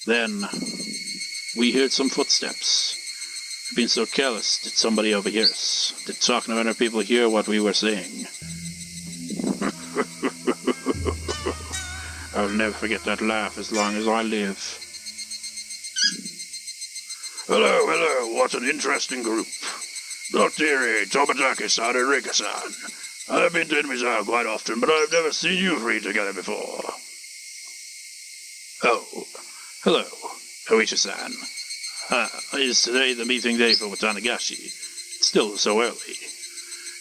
Then, we heard some footsteps. We've been so careless, did somebody overhear us? Did talking to other people hear what we were saying? I'll never forget that laugh as long as I live. Hello, what an interesting group. Dr. Irie, Tomitake-san, and Rika-san. I've been to Inmizar quite often, but I've never seen you three together before. Oh, hello, Ooishi-san. Is today the meeting day for Watanagashi? It's still so early.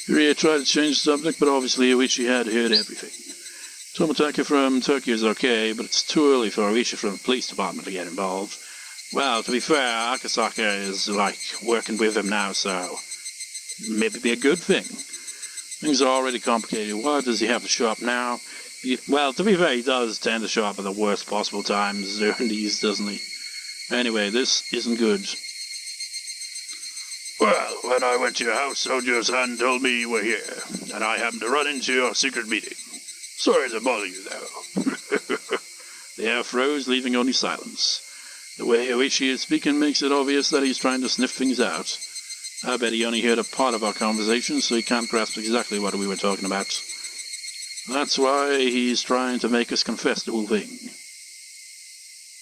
Irie tried to change the subject, but obviously Ooishi had heard everything. Tomitake from Turkey is okay, but it's too early for Ooishi from the police department to get involved. Well, to be fair, Akasaka is, working with him now, so maybe be a good thing. Things are already complicated. Why does he have to show up now? Well, to be fair, he does tend to show up at the worst possible times during these, doesn't he? Anyway, this isn't good. Well, when I went to your house, Ojo-san told me you were here, and I happened to run into your secret meeting. Sorry to bother you, though. The air froze, leaving only silence. The way Ooishi is speaking makes it obvious that he's trying to sniff things out. I bet he only heard a part of our conversation, so he can't grasp exactly what we were talking about. That's why he's trying to make us confess the whole thing.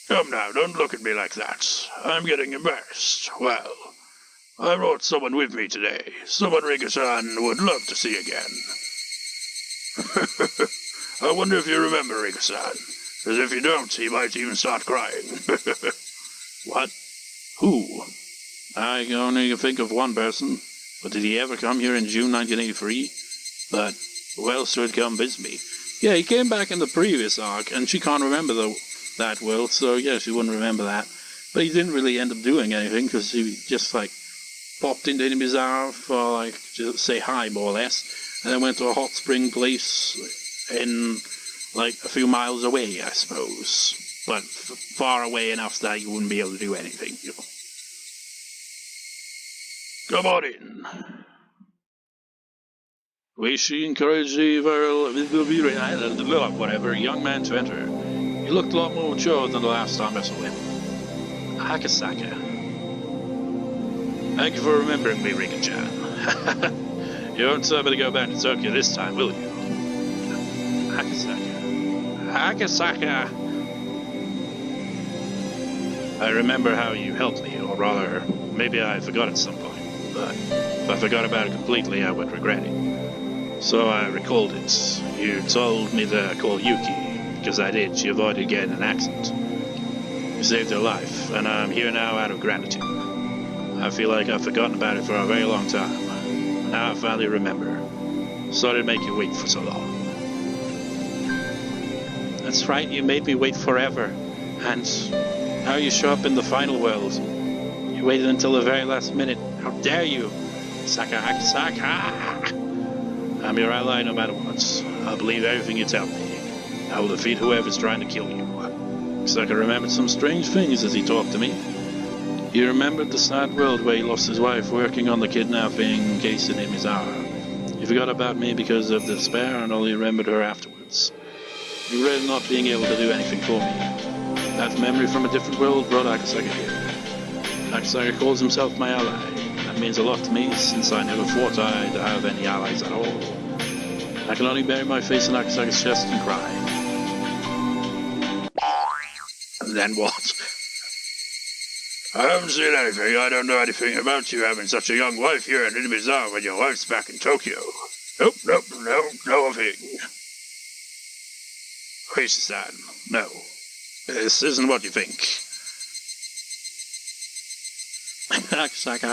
Come now, don't look at me like that. I'm getting embarrassed. Well, I brought someone with me today. Someone Rika-san would love to see again. I wonder if you remember Rika-san. Because if you don't, he might even start crying. What? Who? I can only think of one person. But did he ever come here in June 1983? But who else would come visit me? Yeah, he came back in the previous arc, and she can't remember that well, so yeah, she wouldn't remember that. But he didn't really end up doing anything, because he just, popped into Inmizar for, just say hi, more or less, and then went to a hot spring place in, a few miles away, I suppose. But far away enough that you wouldn't be able to do anything, Come on in. Ooishi encouraged the young man to enter. He looked a lot more mature than the last time I saw him. Akasaka. Thank you for remembering me, Rika-chan. You won't tell me to go back to Tokyo this time, will you? Akasaka. I remember how you helped me, or rather, maybe I forgot at some point. But if I forgot about it completely, I would regret it. So I recalled it. You told me to call Yuki, because I did. She avoided getting an accident. You saved her life, and I'm here now out of gratitude. I feel like I've forgotten about it for a very long time. Now I finally remember. Sorry to make you wait for so long. That's right, you made me wait forever. And now you show up in the final world. You waited until the very last minute. How dare you? Akasaka! I'm your ally no matter what. I'll believe everything you tell me. I will defeat whoever's trying to kill you. Akasaka remembered some strange things as he talked to me. He remembered the sad world where he lost his wife working on the kidnapping case in Inmizar. He forgot about me because of despair and only remembered her afterwards. He regretted not being able to do anything for me. That memory from a different world brought Akasaka here. Akasaka calls himself my ally. That means a lot to me, since I never thought I'd have any allies at all. I can only bury my face in Akasaka's chest and cry. And then what? I haven't seen anything. I don't know anything about you having such a young wife here in Inmizar when your wife's back in Tokyo. Nope, no thing. Ooishi-san, no. This isn't what you think. Akasaka.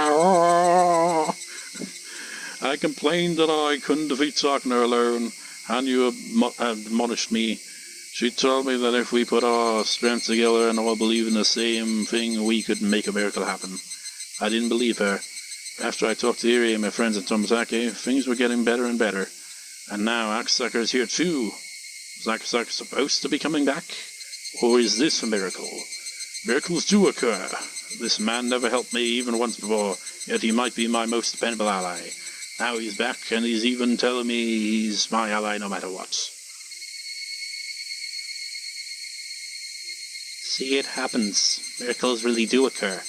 Oh. I complained that I couldn't defeat Sakuna alone. Hanyuu admonished me. She told me that if we put our strength together and all believe in the same thing, we could make a miracle happen. I didn't believe her. After I talked to Irie and my friends in Tomitake, things were getting better and better. And now Akasaka is here too. Is Akasaka supposed to be coming back? Or is this a miracle? Miracles do occur. This man never helped me even once before, yet he might be my most dependable ally. Now he's back, and he's even telling me he's my ally no matter what. See, it happens. Miracles really do occur.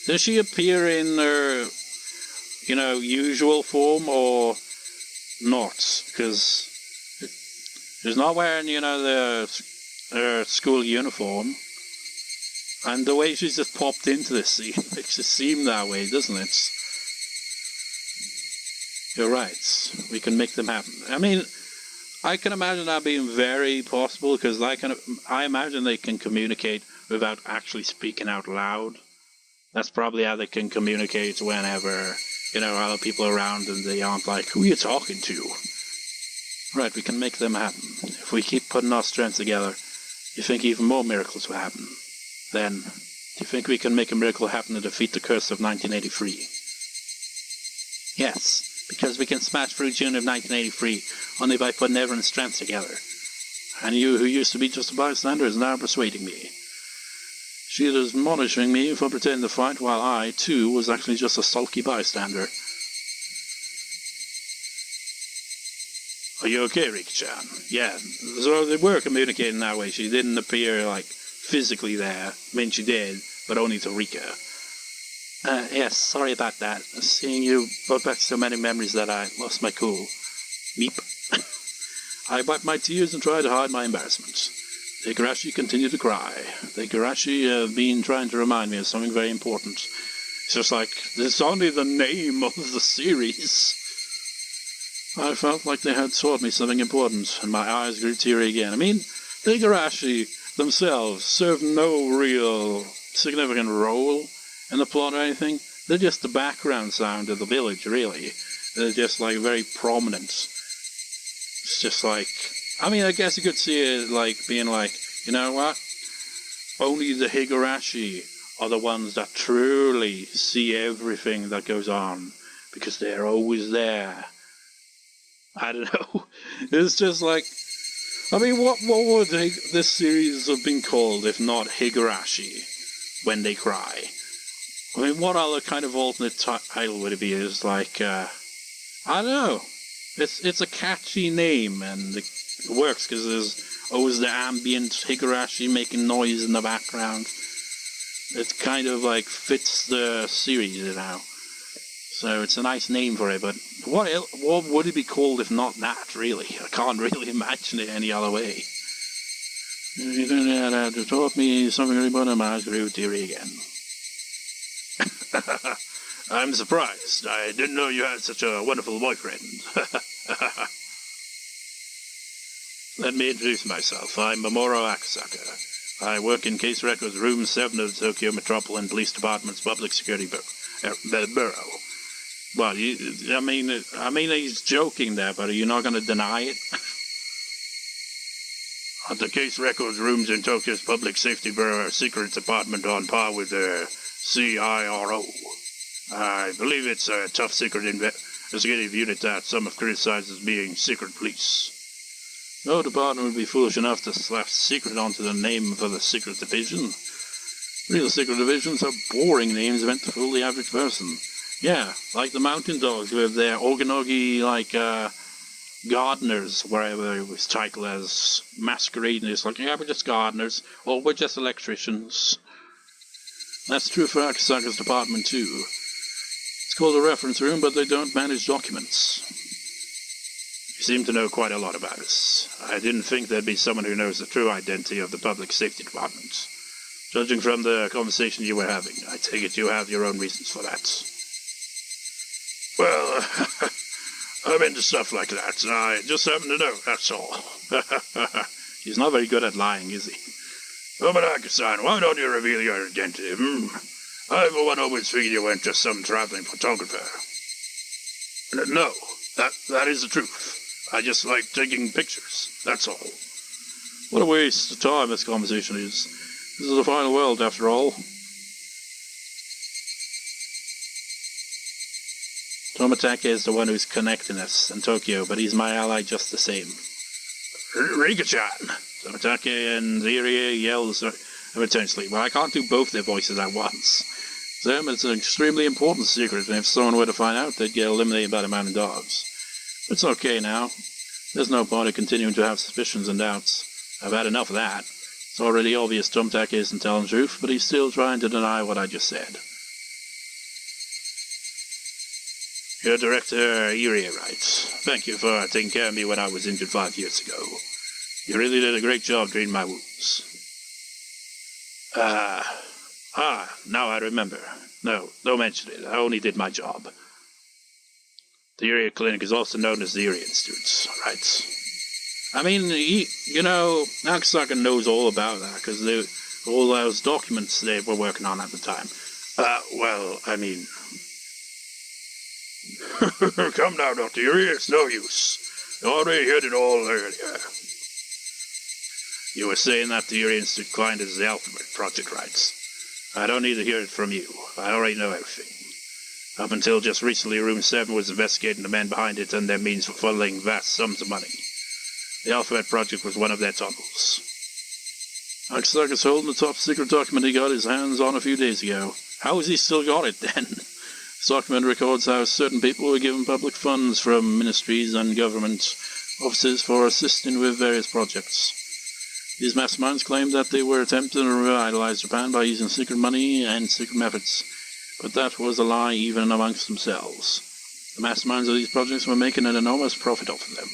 Does she appear in her, usual form or not? Because she's not wearing, her school uniform. And the way she's just popped into this scene makes it seem that way, doesn't it? You're right. We can make them happen. I mean, I can imagine that being very possible, because I imagine they can communicate without actually speaking out loud. That's probably how they can communicate whenever, other people are around and they aren't like, who are you talking to? Right, we can make them happen. If we keep putting our strength together, you think even more miracles will happen. Then, do you think we can make a miracle happen to defeat the curse of 1983? Yes, because we can smash through June of 1983 only by putting everyone's strength together. And you, who used to be just a bystander, is now persuading me. She is admonishing me for pretending to fight, while I, too, was actually just a sulky bystander. Are you okay, Rika-chan? Yeah, so they were communicating that way. She didn't appear, physically there. I mean, she did, but only to Rika. Yes, sorry about that. Seeing you brought back so many memories that I lost my cool. Meep. I wiped my tears and tried to hide my embarrassment. The Higurashi continued to cry. The Higurashi have been trying to remind me of something very important. It's just like, this is only the name of the series. I felt like they had taught me something important, and my eyes grew teary again. I mean, the Higurashi themselves serve no real significant role in the plot or anything. They're just the background sound of the village, really. They're just, very prominent. It's just I guess you could see it, being you know what? Only the Higurashi are the ones that truly see everything that goes on, because they're always there. I don't know. It's just what would this series have been called if not Higurashi when they cry? I mean, what other kind of alternate title would it be? Is I don't know. It's a catchy name, and it works because there's always the ambient Higurashi making noise in the background. It kind of fits the series, So it's a nice name for it, but what would it be called if not that, really? I can't really imagine it any other way. You don't have to taught me something really about my eyes grew teary again. I'm surprised. I didn't know you had such a wonderful boyfriend. Let me introduce myself. I'm Mamoru Akasaka. I work in Case Records Room 7 of the Tokyo Metropolitan Police Department's Public Security Bureau. Well, I mean, he's joking there, but are you not going to deny it? The Case Records rooms in Tokyo's Public Safety Bureau are a secret department on par with the CIRO. I believe it's a tough secret investigative unit that some have criticized as being secret police. No department would be foolish enough to slap secret onto the name for the secret division. Real secret divisions are boring names meant to fool the average person. Yeah, like the mountain dogs with their Oganogi, gardeners, wherever it was titled as masquerading. It's yeah, we're just gardeners, or we're just electricians. That's true for Akasaka's department, too. It's called a reference room, but they don't manage documents. You seem to know quite a lot about us. I didn't think there'd be someone who knows the true identity of the Public Safety Department. Judging from the conversation you were having, I take it you have your own reasons for that. Well, I'm into stuff like that. I just happen to know, that's all. He's not very good at lying, is he? Oh, but Akasaka, why don't you reveal your identity, I, for one, always figured you weren't just some traveling photographer. No, that is the truth. I just like taking pictures, that's all. What a waste of time this conversation is. This is the final world, after all. Tomitake is the one who's connecting us in Tokyo, but he's my ally just the same. Rika-chan! Tomitake and Irie yells intensely. Well, I can't do both their voices at once. So it's an extremely important secret, and if someone were to find out, they'd get eliminated by the mountain dogs. It's okay now. There's no point in continuing to have suspicions and doubts. I've had enough of that. It's already obvious Tomitake isn't telling the truth, but he's still trying to deny what I just said. Your director, Irie, writes, "Thank you for taking care of me when I was injured 5 years ago. You really did a great job treating my wounds." Now I remember. No, don't mention it. I only did my job. The Irie Clinic is also known as the Irie Institute, right? I mean, Akasaka knows all about that, because all those documents they were working on at the time. Come now, Dr. Irie, it's no use. I already heard it all earlier. You were saying that the Irie Institute client is the Alphabet Project, right? I don't need to hear it from you. I already know everything. Up until just recently, Room 7 was investigating the men behind it and their means for funneling vast sums of money. The Alphabet Project was one of their tunnels. Akasaka's holding the top secret document he got his hands on a few days ago. How has he still got it, then? This document records how certain people were given public funds from ministries and government offices for assisting with various projects. These masterminds claimed that they were attempting to revitalize Japan by using secret money and secret methods, but that was a lie even amongst themselves. The masterminds of these projects were making an enormous profit off of them.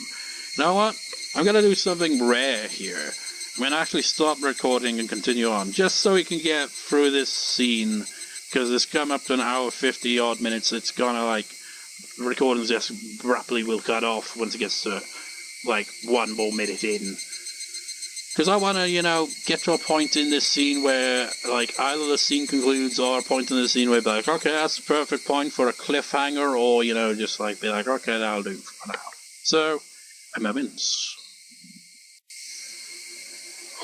You know what? I'm going to do something rare here. I'm going to actually stop recording and continue on, just so we can get through this scene, because it's come up to an hour 50 odd minutes. It's gonna the recording just abruptly will cut off once it gets to 1 more minute in. Because I want to, get to a point in this scene where, either the scene concludes or a point in the scene where be okay, that's the perfect point for a cliffhanger, or, just be okay, that'll do for now. So, a moment.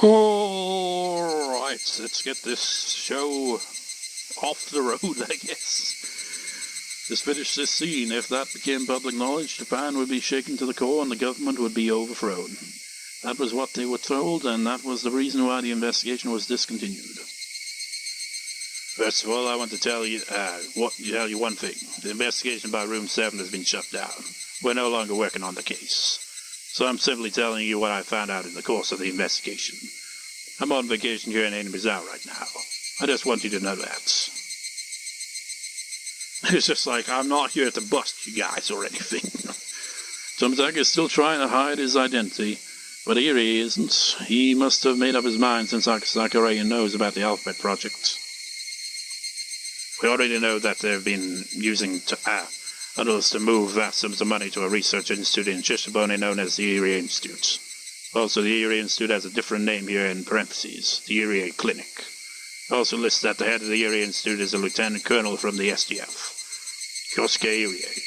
Alright, let's get this show off the road, I guess. Just finish this scene. If that became public knowledge, Japan would be shaken to the core and the government would be overthrown. That was what they were told, and that was the reason why the investigation was discontinued. First of all, I want to tell you one thing. The investigation by Room 7 has been shut down. We're no longer working on the case. So I'm simply telling you what I found out in the course of the investigation. I'm on vacation here in Inubizao right now. I just want you to know that. It's just I'm not here to bust you guys or anything. Tomitake is still trying to hide his identity. But Irie isn't. He must have made up his mind since Akasaka already knows about the Alphabet Project. We already know that they've been using tunnels to move vast sums of money to a research institute in Shishibone known as the Irie Institute. Also, the Irie Institute has a different name here in parentheses, the Irie Clinic. Also lists that the head of the Irie Institute is a lieutenant colonel from the SDF, Kosuke Irie.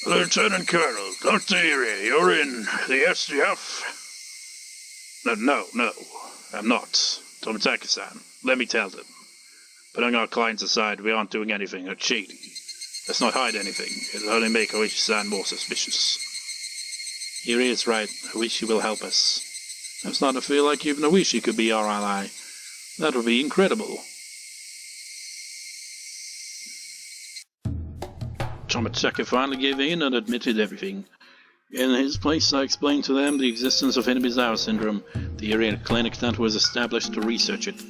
Lieutenant Colonel, Dr. Irie, you're in the SDF? No, I'm not. Tomitake-san, let me tell them. Putting our clients aside, we aren't doing anything shady. Let's not hide anything. It'll only make Ooishi-san more suspicious. Irie is right. Ooishi will help us. I'm starting to feel like even Ooishi could be our ally. That would be incredible. Tomitake finally gave in and admitted everything. In his place, I explained to them the existence of Inubizao syndrome, the Irie clinic that was established to research it.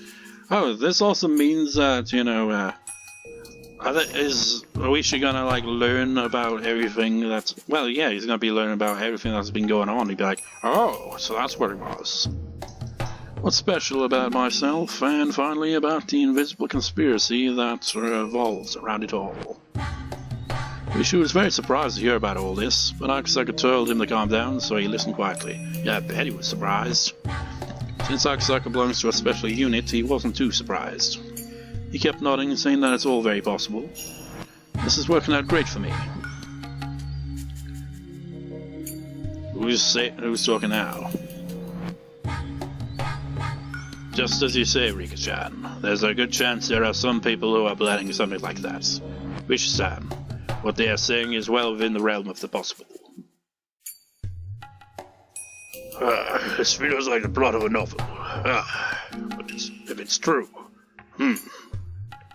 Oh, this also means that, is Ooishi gonna, learn about everything that's... Well, yeah, he's gonna be learning about everything that's been going on. He'd be like, oh, so that's what it was. What's special about myself, and finally about the invisible conspiracy that revolves around it all? Ooishi was very surprised to hear about all this, but Akasaka told him to calm down, so he listened quietly. Yeah, I bet he was surprised. Since Akasaka belongs to a special unit, he wasn't too surprised. He kept nodding, saying that it's all very possible. This is working out great for me. Who's talking now? Just as you say, Rika-chan, there's a good chance there are some people who are planning something like that. Ooishi-san, what they are saying is well within the realm of the possible. This feels like the plot of a novel. But if it's true.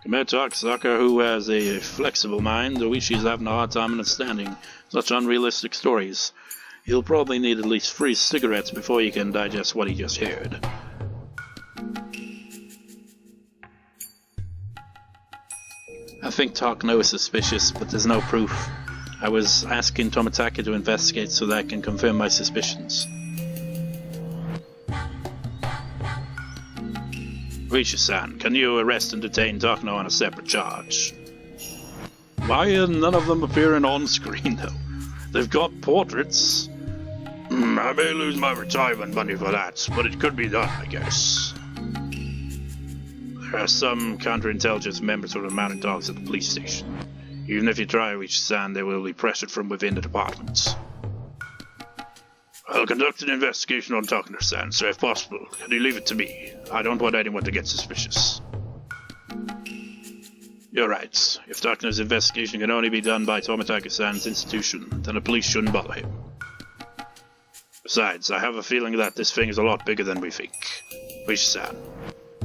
Compared to Akasaka, who has a flexible mind, Ooishi's having a hard time understanding such unrealistic stories. He'll probably need at least 3 cigarettes before he can digest what he just heard. I think Takano is suspicious, but there's no proof. I was asking Tomitake to investigate so that I can confirm my suspicions. Ooishi-san, can you arrest and detain Takano on a separate charge? Why are none of them appearing on screen, though? They've got portraits. I may lose my retirement money for that, but it could be done, I guess. There are some counterintelligence members of the mountain dogs at the police station. Even if you try Ooishi-san, they will be pressured from within the department. I'll conduct an investigation on Takano-san, so if possible, can you leave it to me? I don't want anyone to get suspicious. You're right. If Takano's investigation can only be done by Tomitake-san's institution, then the police shouldn't bother him. Besides, I have a feeling that this thing is a lot bigger than we think. Ooishi-san,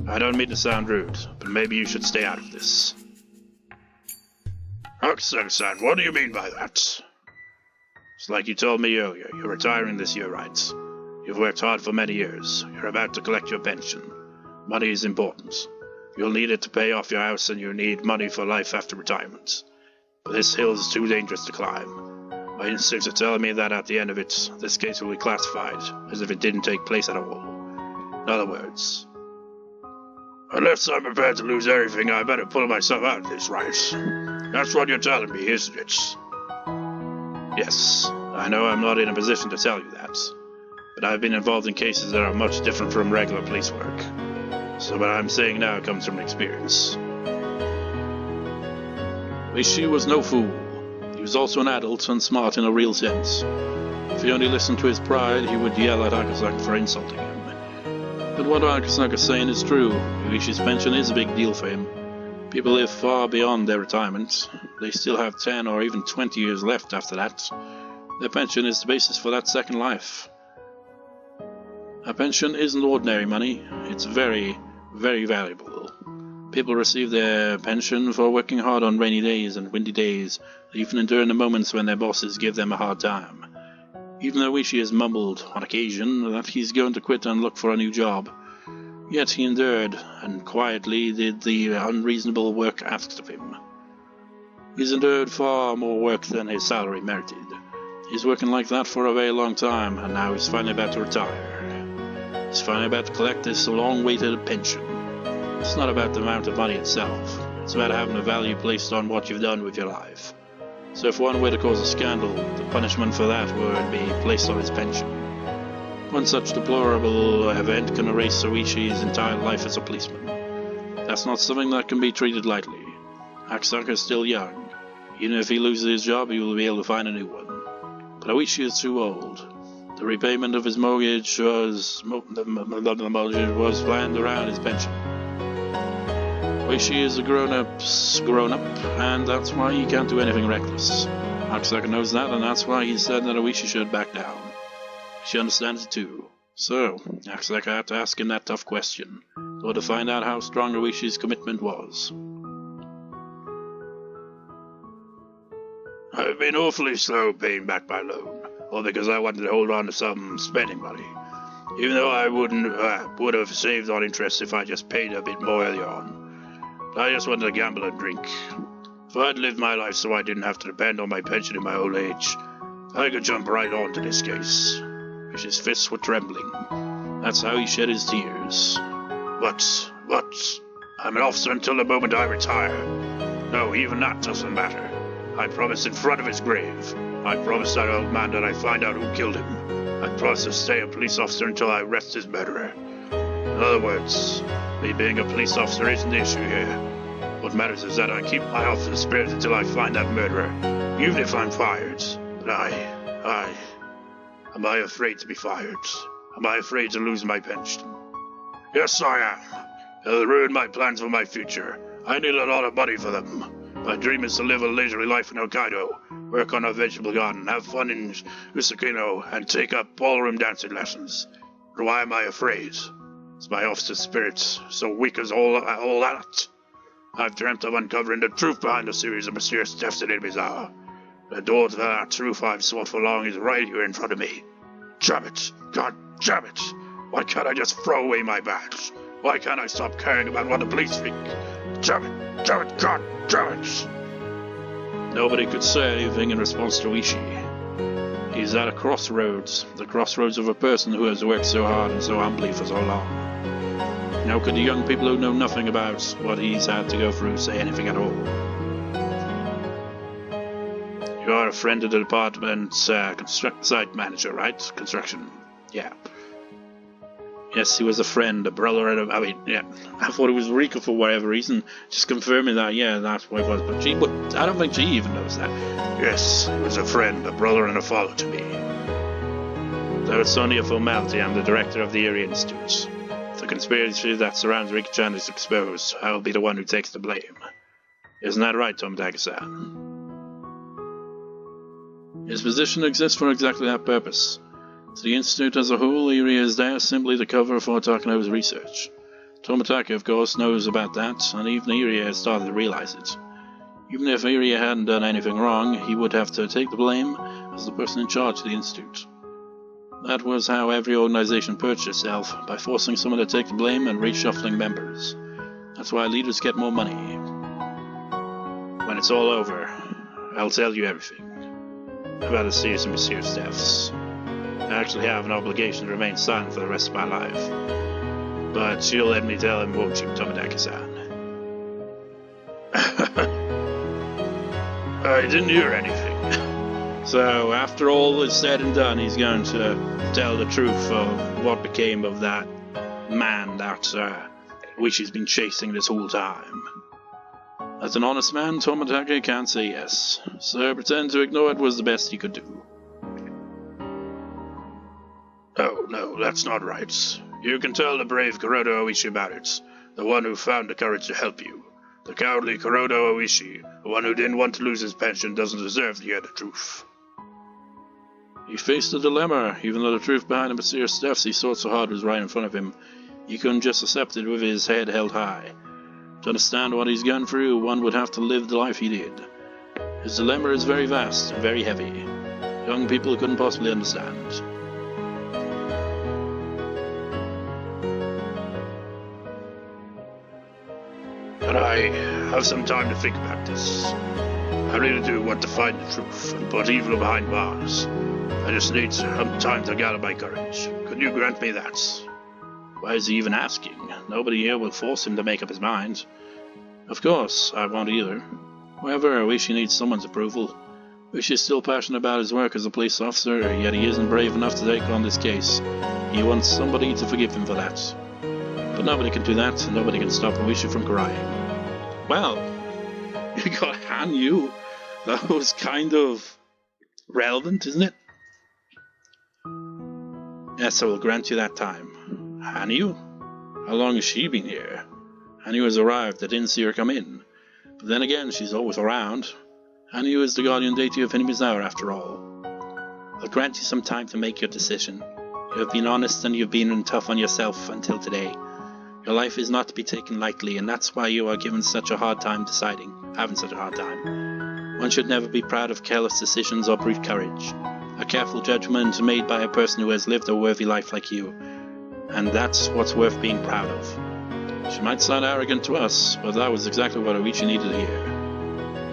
I don't mean to sound rude, but maybe you should stay out of this. Akasaka-san, what do you mean by that? It's like you told me earlier, you're retiring this year, right? You've worked hard for many years. You're about to collect your pension. Money is important. You'll need it to pay off your house, and you need money for life after retirement. But this hill is too dangerous to climb. My instincts are telling me that at the end of it, this case will be classified as if it didn't take place at all. In other words, unless I'm prepared to lose everything, I better pull myself out of this, right? That's what you're telling me, isn't it? Yes, I know I'm not in a position to tell you that, but I've been involved in cases that are much different from regular police work. So what I'm saying now comes from experience. Ooishi was no fool. He was also an adult and smart in a real sense. If he only listened to his pride, he would yell at Akasaka for insulting him. But what Akasaka's saying is true. Ooishi's pension is a big deal for him. People live far beyond their retirement. They still have 10 or even 20 years left after that. Their pension is the basis for that second life. A pension isn't ordinary money. It's very, very valuable. People receive their pension for working hard on rainy days and windy days, even during the moments when their bosses give them a hard time. Even though Ooishi has mumbled on occasion that he's going to quit and look for a new job, yet he endured and quietly did the unreasonable work asked of him. He's endured far more work than his salary merited. He's working like that for a very long time, and now he's finally about to retire. He's finally about to collect this long-awaited pension. It's not about the amount of money itself. It's about having a value placed on what you've done with your life. So if one were to cause a scandal, the punishment for that would be placed on his pension. One such deplorable event can erase Ooishi's entire life as a policeman. That's not something that can be treated lightly. Akasaka is still young. Even if he loses his job, he will be able to find a new one. But Ooishi is too old. The repayment of his mortgage was planned around his pension. Ooishi is a grown-up, and that's why he can't do anything reckless. Akasaka knows that, and that's why he said that Ooishi should back down. She understands it too. So, Akasaka had to ask him that tough question, or to find out how strong Ooishi's commitment was. I've been awfully slow paying back my loan, all because I wanted to hold on to some spending money, even though I would have saved on interest if I just paid a bit more early on. I just wanted to gamble and drink. If I'd lived my life so I didn't have to depend on my pension in my old age, I could jump right onto this case. His fists were trembling. That's how he shed his tears. But, I'm an officer until the moment I retire. No, even that doesn't matter. I promised in front of his grave. I promised that old man that I'd find out who killed him. I promised to stay a police officer until I arrest his murderer. In other words, me being a police officer isn't the issue here. What matters is that I keep my officer spirit until I find that murderer, even if I'm fired. But am I afraid to be fired? Am I afraid to lose my pension? Yes, I am. It'll ruin my plans for my future. I need a lot of money for them. My dream is to live a leisurely life in Hokkaido, work on a vegetable garden, have fun in Usakino, and take up ballroom dancing lessons. But why am I afraid? Is my officer's spirit so weak as all that? I've dreamt of uncovering the truth behind a series of mysterious deaths in Ibizawa. The door to that truth I've sought for long is right here in front of me. Damn it! God damn it! Why can't I just throw away my badge? Why can't I stop caring about what the police think? Damn it! Damn it! God damn it! Nobody could say anything in response to Ooishi. He's at a crossroads, the crossroads of a person who has worked so hard and so humbly for so long. Now could the young people who know nothing about what he's had to go through say anything at all? You are a friend of the department's site manager, right? Construction. Yeah. Yes, he was a friend, a brother, and I thought it was Rika for whatever reason. Just confirming that, yeah, that's what it was. But I don't think she even knows that. Yes, he was a friend, a brother, and a father to me. Though it's only a formality, I'm the director of the Irie Institute. If the conspiracy that surrounds Rika-chan is exposed, I will be the one who takes the blame. Isn't that right, Tomitake-san? His position exists for exactly that purpose. To the Institute as a whole, Irie is there simply to cover for Takano's research. Tomitake, of course, knows about that, and even Irie has started to realize it. Even if Irie hadn't done anything wrong, he would have to take the blame as the person in charge of the Institute. That was how every organization purged itself, by forcing someone to take the blame and reshuffling members. That's why leaders get more money. When it's all over, I'll tell you everything. About the serious and mysterious deaths. I actually have an obligation to remain silent for the rest of my life. But you'll let me tell him, won't you, Tomitake-san? I didn't hear anything. So, after all is said and done, he's going to tell the truth of what became of that man that Ooishi's been chasing this whole time. As an honest man, Tomitake can't say yes, so pretend to ignore it was the best he could do. Oh, no, that's not right. You can tell the brave Kuroda Ooishi about it, the one who found the courage to help you. The cowardly Kuroda Ooishi, the one who didn't want to lose his pension, doesn't deserve to hear the truth. He faced a dilemma, even though the truth behind the mysterious deaths he sought so hard was right in front of him. He couldn't just accept it with his head held high. To understand what he's gone through, one would have to live the life he did. His dilemma is very vast and very heavy. Young people couldn't possibly understand. But I have some time to think about this. I really do want to find the truth and put evil behind bars. I just need some time to gather my courage. Could you grant me that? Why is he even asking? Nobody here will force him to make up his mind. Of course, I won't either. However, Ooishi needs someone's approval. Ooishi is still passionate about his work as a police officer, yet he isn't brave enough to take on this case. He wants somebody to forgive him for that. But nobody can do that, and nobody can stop Ooishi from crying. Well, you got Hanyuu. That was kind of relevant, isn't it? Yes, I will grant you that time. Hanyuu? How long has she been here? Hanyuu has arrived. I didn't see her come in. But then again, she's always around. Hanyuu is the guardian deity of enemies hour, after all. I'll grant you some time to make your decision. You have been honest and you've been tough on yourself until today. Your life is not to be taken lightly, and that's why you are given such a hard time having such a hard time. One should never be proud of careless decisions or brute courage. A careful judgment made by a person who has lived a worthy life like you. And that's what's worth being proud of. She might sound arrogant to us, but that was exactly what Ooishi needed to hear.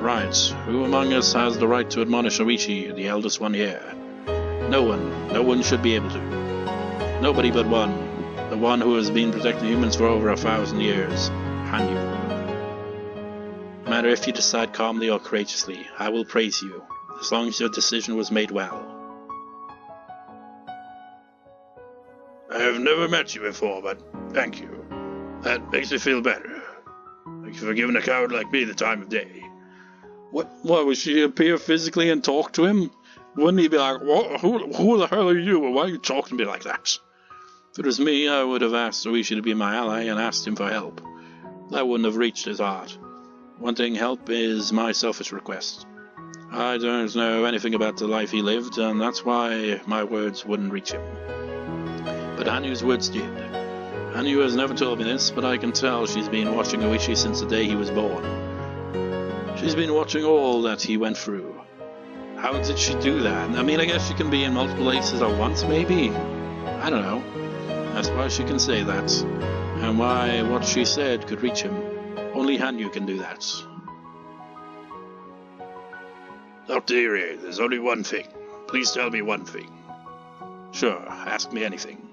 Right, who among us has the right to admonish Ooishi, the eldest one here? No one should be able to. Nobody but one. The one who has been protecting humans for over 1,000 years, Hanyuu. No matter if you decide calmly or courageously, I will praise you, as long as your decision was made well. I have never met you before, but thank you. That makes me feel better. Thank you for giving a coward like me the time of day. What, would she appear physically and talk to him? Wouldn't he be like, what? Who the hell are you? Why are you talking to me like that? If it was me, I would have asked Ooishi to be my ally and asked him for help. That wouldn't have reached his heart. Wanting help is my selfish request. I don't know anything about the life he lived, and that's why my words wouldn't reach him. But Hanyuu's words did. Hanyuu has never told me this, but I can tell she's been watching Ooishi since the day he was born. She's been watching all that he went through. How did she do that? I mean, I guess she can be in multiple places at once, maybe? I don't know. That's why she can say that. And why what she said could reach him. Only Hanyuu can do that. Dr. Irie, there's only one thing. Please tell me one thing. Sure, ask me anything.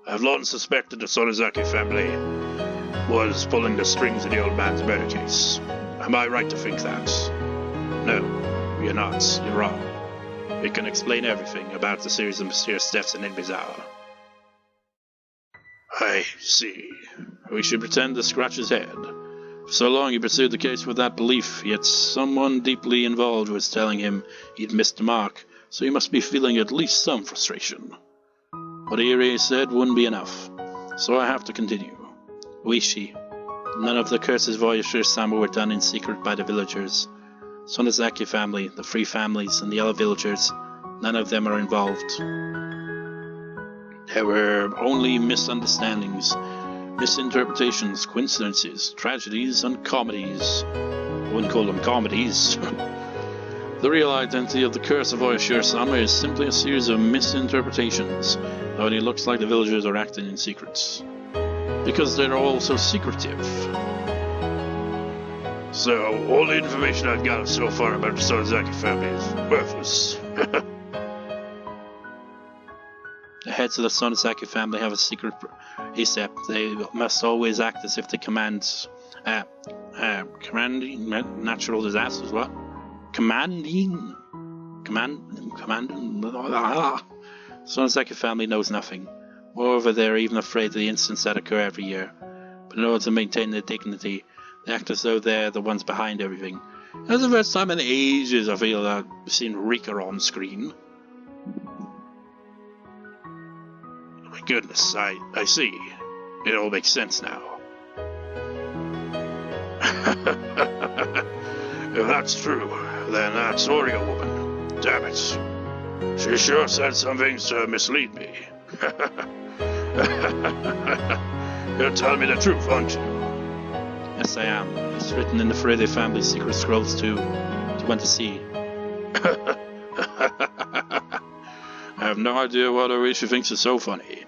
I've long suspected the Sonozaki family was pulling the strings of the old man's murder case. Am I right to think that? No, you're not. You're wrong. It can explain everything about the series of mysterious deaths in Inbizarre. I see. We should pretend to scratch his head. For so long he pursued the case with that belief, yet someone deeply involved was telling him he'd missed the mark, so he must be feeling at least some frustration. What Irie said wouldn't be enough, so I have to continue. Ooishi. None of the curses Voyageur Sama were done in secret by the villagers. Sonozaki family, the Free Families, and the other villagers, none of them are involved. There were only misunderstandings, misinterpretations, coincidences, tragedies, and comedies. I wouldn't call them comedies. The real identity of the curse of Voyageur Sama is simply a series of misinterpretations, though it looks like the villagers are acting in secret. Because they're all so secretive. So, all the information I've got so far about the Sonozaki family is worthless. The heads of the Sonozaki family have a secret precept. They must always act as if they commanding natural disasters. What? Commanding. Sonozaki family knows nothing. Moreover, they are even afraid of the incidents that occur every year. But in order to maintain their dignity, they act as though they're the ones behind everything. That's the first time in ages I feel I've seen Rika on screen. Oh my goodness, I see. It all makes sense now. If that's true, then that's Oreo woman. Damn it. She sure said some things to mislead me. You're telling me the truth, aren't you? Yes, I am. It's written in the Faraday family secret scrolls to went to see. I have no idea what Ooishi thinks is so funny.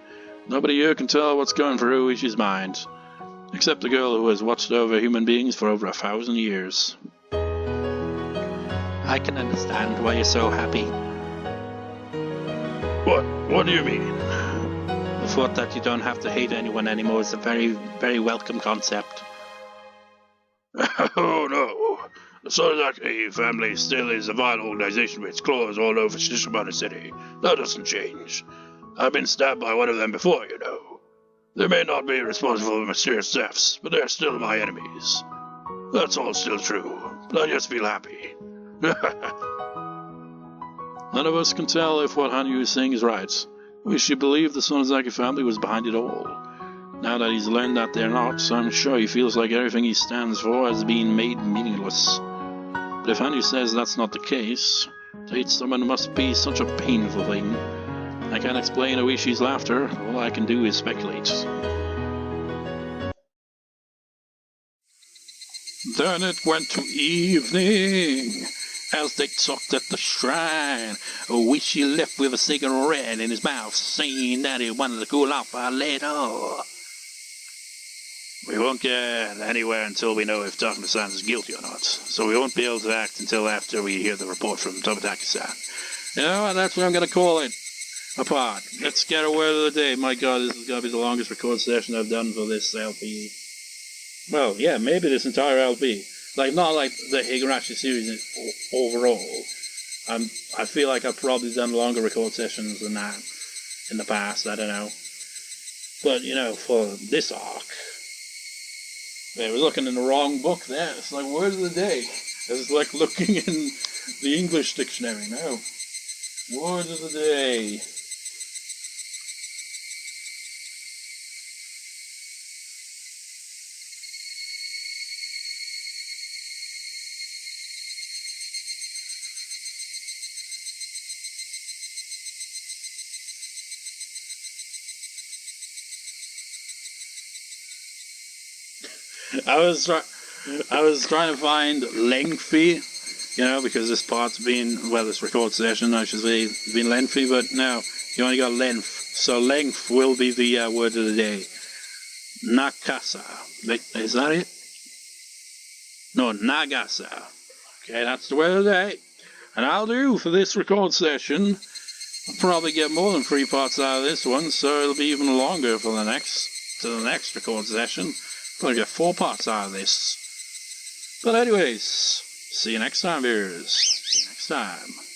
Nobody here can tell what's going through Ooishi's mind, except the girl who has watched over human beings for over 1,000 years. I can understand why you're so happy. What do you mean? The thought that you don't have to hate anyone anymore is a very, very welcome concept. Oh no. The Sonozaki family still is a vile organization with its claws all over Shishimane City. That doesn't change. I've been stabbed by one of them before, you know. They may not be responsible for mysterious deaths, but they're still my enemies. That's all still true, but I just feel happy. None of us can tell if what Hanyuu is saying is right. Ooishi believed the Sonozaki family was behind it all. Now that he's learned that they're not, I'm sure he feels like everything he stands for has been made meaningless. But if Hanyuu says that's not the case, to hate someone must be such a painful thing. I can't explain Ooishi's laughter. All I can do is speculate. Then it went to evening. As they talked at the shrine, Ooishi left with a cigarette in his mouth, saying that he wanted to cool off a little. We won't get anywhere until we know if Darkness-san is guilty or not, so we won't be able to act until after we hear the report from Tomitake-san. You know what, that's what I'm going to call it. A pod. Let's get a word of the day. My god, this is going to be the longest record session I've done for this LP. Well, yeah, maybe this entire LP. Like, not like the Higurashi series overall. I feel like I've probably done longer record sessions than that in the past, I don't know. But, you know, for this arc, I was looking in the wrong book there. It's like, word of the day. It's like looking in the English dictionary now. Word of the day. I was trying to find lengthy You know, because this part's been, well, this record session, I should say, been lengthy, but no, you only got length. So length will be the word of the day. Nakasa. Is that it? No, Nagasa. Okay, that's the word of the day. And I'll do for this record session. I'll probably get more than 3 parts out of this one, so it'll be even longer for the next record session. Probably get 4 parts out of this. But anyways, see you next time, viewers. See you next time.